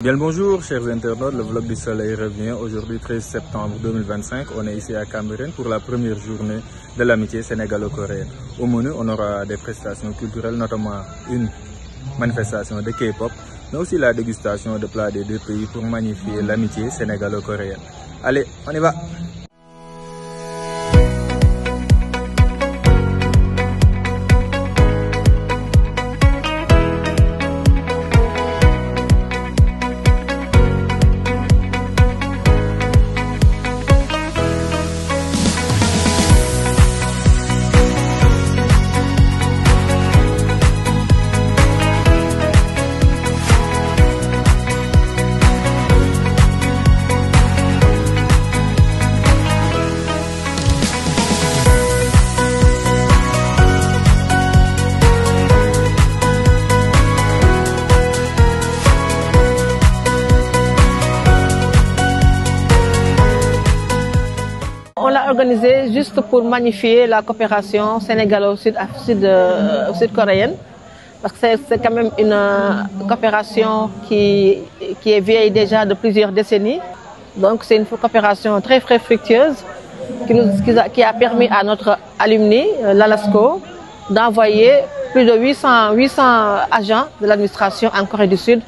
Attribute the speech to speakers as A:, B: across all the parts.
A: Bien le bonjour chers internautes, le vlog du soleil revient. Aujourd'hui 13 septembre 2025, on est ici à Cambérène pour la première journée de l'amitié sénégalo-coréenne. Au menu, on aura des prestations culturelles, notamment une manifestation de K-pop, mais aussi la dégustation de plats des deux pays pour magnifier l'amitié sénégalo-coréenne. Allez, on y va!
B: On l'a organisé juste pour magnifier la coopération sénégalo-sud-coréenne, parce que c'est quand même une coopération qui est vieille déjà de plusieurs décennies. Donc c'est une coopération très fructueuse qui a permis à notre alumni, l'ALASCO, d'envoyer plus de 800 agents de l'administration en Corée du Sud,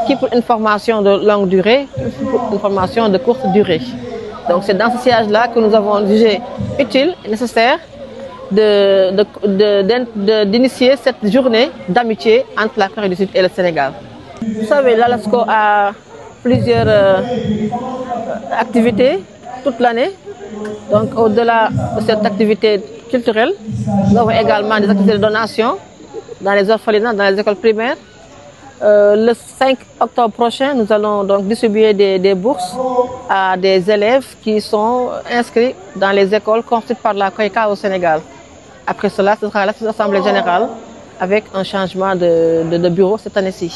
B: qui pour une formation de longue durée, pour une formation de courte durée. Donc c'est dans ce siège-là que nous avons jugé utile et nécessaire d'initier cette journée d'amitié entre la Corée du Sud et le Sénégal. Vous savez, l'ALASCO a plusieurs activités toute l'année. Donc au-delà de cette activité culturelle, nous avons également des activités de donation dans les orphelinats, dans les écoles primaires. Le 5 octobre prochain, nous allons donc distribuer des bourses à des élèves qui sont inscrits dans les écoles construites par la KOICA au Sénégal. Après cela, ce sera l'Assemblée générale avec un changement de bureau cette année-ci.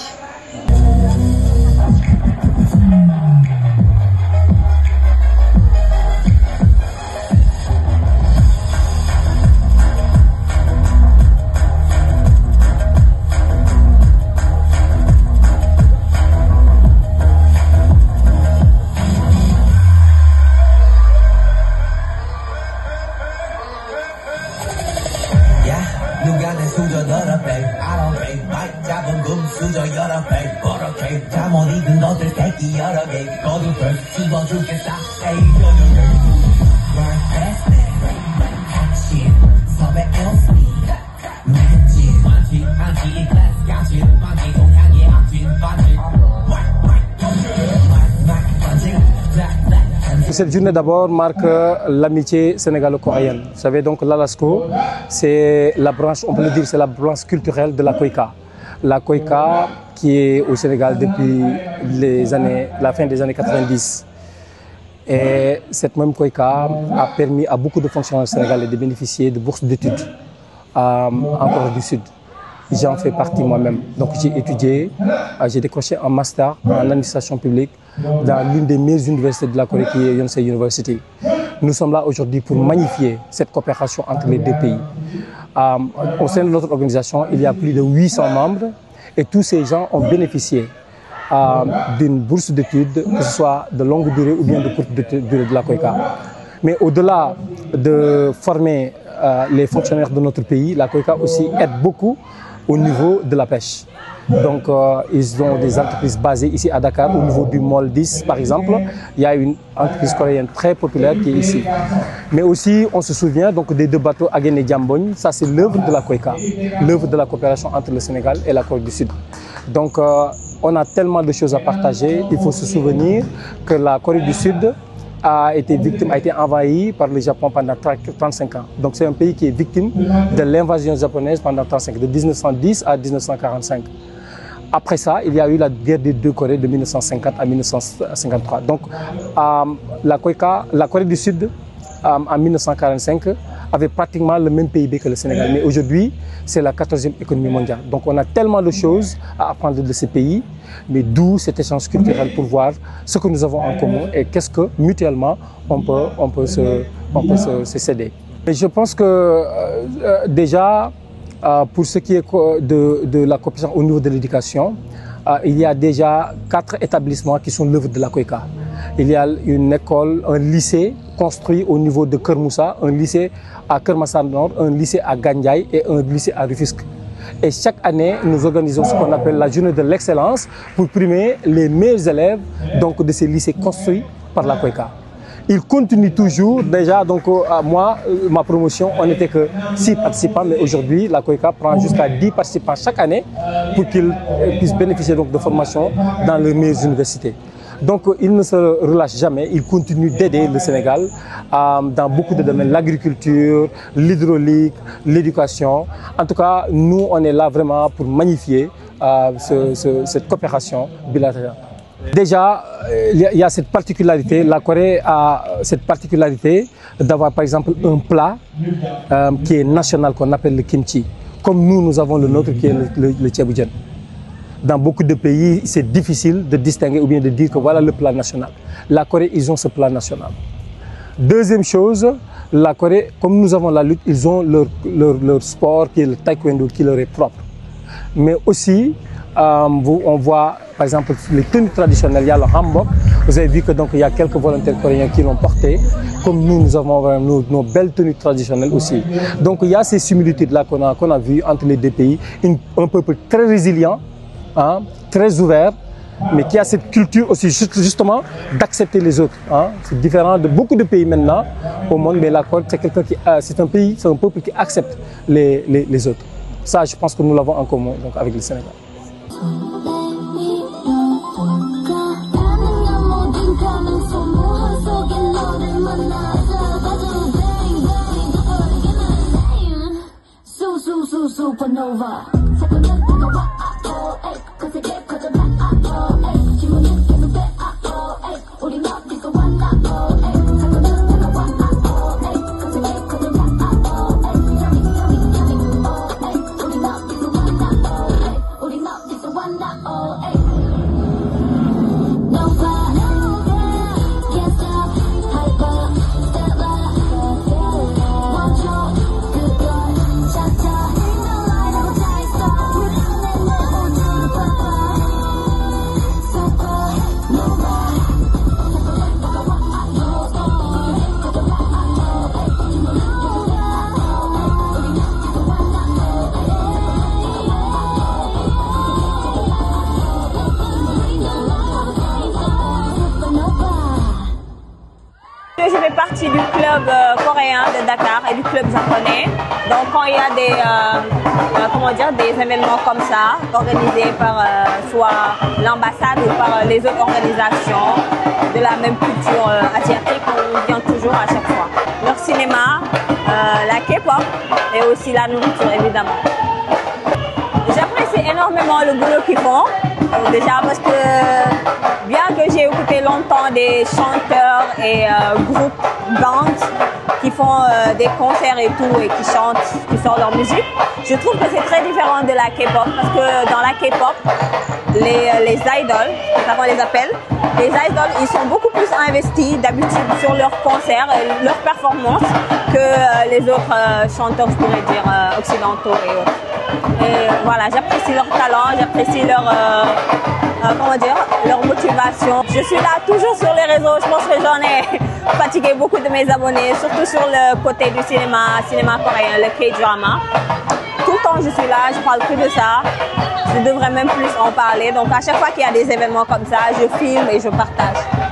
C: Cette journée d'abord marque l'amitié sénégalo-coréenne. Vous savez donc l'ALASCO, c'est la branche, on peut le dire, c'est la branche culturelle de la KOICA. La KOICA qui est au Sénégal depuis la fin des années 90. Et cette même KOICA a permis à beaucoup de fonctionnaires sénégalais de bénéficier de bourses d'études en Corée du Sud. J'en fais partie moi-même. Donc j'ai étudié, j'ai décroché un master en administration publique dans l'une des meilleures universités de la Corée qui est Yonsei University. Nous sommes là aujourd'hui pour magnifier cette coopération entre les deux pays. Au sein de notre organisation, il y a plus de 800 membres et tous ces gens ont bénéficié d'une bourse d'études, que ce soit de longue durée ou bien de courte durée de la KOICA. Mais au-delà de former les fonctionnaires de notre pays, la KOICA aussi aide beaucoup au niveau de la pêche. Donc ils ont des entreprises basées ici à Dakar, au niveau du Mall 10 par exemple. Il y a une entreprise coréenne très populaire qui est ici. Mais aussi on se souvient donc des deux bateaux Agen et Diambogne, ça c'est l'œuvre de la KOICA, l'œuvre de la coopération entre le Sénégal et la Corée du Sud. Donc on a tellement de choses à partager, il faut se souvenir que la Corée du Sud a été envahi par le Japon pendant 35 ans. Donc c'est un pays qui est victime de l'invasion japonaise pendant 35 ans, de 1910 à 1945. Après ça, il y a eu la guerre des deux Corées de 1950 à 1953. Donc la Corée du Sud, en 1945, avait pratiquement le même PIB que le Sénégal. Mais aujourd'hui, c'est la 14e économie mondiale. Donc on a tellement de choses à apprendre de ces pays, mais d'où cet échange culturel pour voir ce que nous avons en commun et qu'est-ce que mutuellement on peut se céder. Et je pense que déjà, pour ce qui est de la coopération au niveau de l'éducation, il y a déjà 4 établissements qui sont l'œuvre de la Koika. Il y a une école, un lycée construit au niveau de Kermoussa, un lycée à Kermassar Nord, un lycée à Gandiaye et un lycée à Rufisque. Et chaque année, nous organisons ce qu'on appelle la journée de l'excellence pour primer les meilleurs élèves donc, de ces lycées construits par la Koika. Il continue toujours, déjà, donc moi, ma promotion, on n'était que 6 participants, mais aujourd'hui, la Koika prend jusqu'à 10 participants chaque année pour qu'ils puissent bénéficier donc, de formation dans les meilleures universités. Donc il ne se relâche jamais, il continue d'aider le Sénégal dans beaucoup de domaines, l'agriculture, l'hydraulique, l'éducation. En tout cas, nous, on est là vraiment pour magnifier cette coopération bilatérale. Déjà, il y a cette particularité, la Corée a cette particularité d'avoir par exemple un plat qui est national qu'on appelle le kimchi. Comme nous avons le nôtre qui est le tchéboudian. Dans beaucoup de pays, c'est difficile de distinguer ou bien de dire que voilà le plat national. La Corée, ils ont ce plat national. Deuxième chose, la Corée, comme nous avons la lutte, ils ont leur sport qui est le taekwondo, qui leur est propre. Mais aussi, on voit par exemple les tenues traditionnelles, il y a le hanbok. Vous avez vu que donc il y a quelques volontaires coréens qui l'ont porté. Comme nous avons nos belles tenues traditionnelles aussi. Donc il y a ces similitudes-là qu'on a vues entre les deux pays. Un peuple très résilient, hein, très ouvert, mais qui a cette culture aussi justement d'accepter les autres. Hein. C'est différent de beaucoup de pays maintenant au monde, mais la Corée, c'est un pays, c'est un peuple qui accepte les autres. Ça, je pense que nous l'avons en commun donc, avec le Sénégal.
D: Supernova.
E: Je fais partie du club coréen de Dakar et du club japonais. Donc quand il y a des événements comme ça, organisés par soit l'ambassade ou par les autres organisations de la même culture asiatique, on vient toujours à chaque fois. Leur cinéma, la K-pop et aussi la nourriture évidemment. J'apprécie énormément le boulot qu'ils font. Déjà parce que bien que j'ai écouté longtemps des chanteurs et groupes, bandes qui font des concerts et tout et qui chantent, qui sortent leur musique, je trouve que c'est très différent de la K-pop parce que dans la K-pop, les idoles, c'est ça qu'on les appelle, les idoles, ils sont beaucoup plus investis d'habitude sur leurs concerts et leurs performances que les autres chanteurs, je pourrais dire, occidentaux et autres. Et voilà, j'apprécie leur talent, j'apprécie leur motivation. Je suis là toujours sur les réseaux, je pense que j'en ai fatigué beaucoup de mes abonnés, surtout sur le côté du cinéma coréen, le K-drama. Tout le temps je suis là, je parle que de ça. Je devrais même plus en parler. Donc à chaque fois qu'il y a des événements comme ça, je filme et je partage.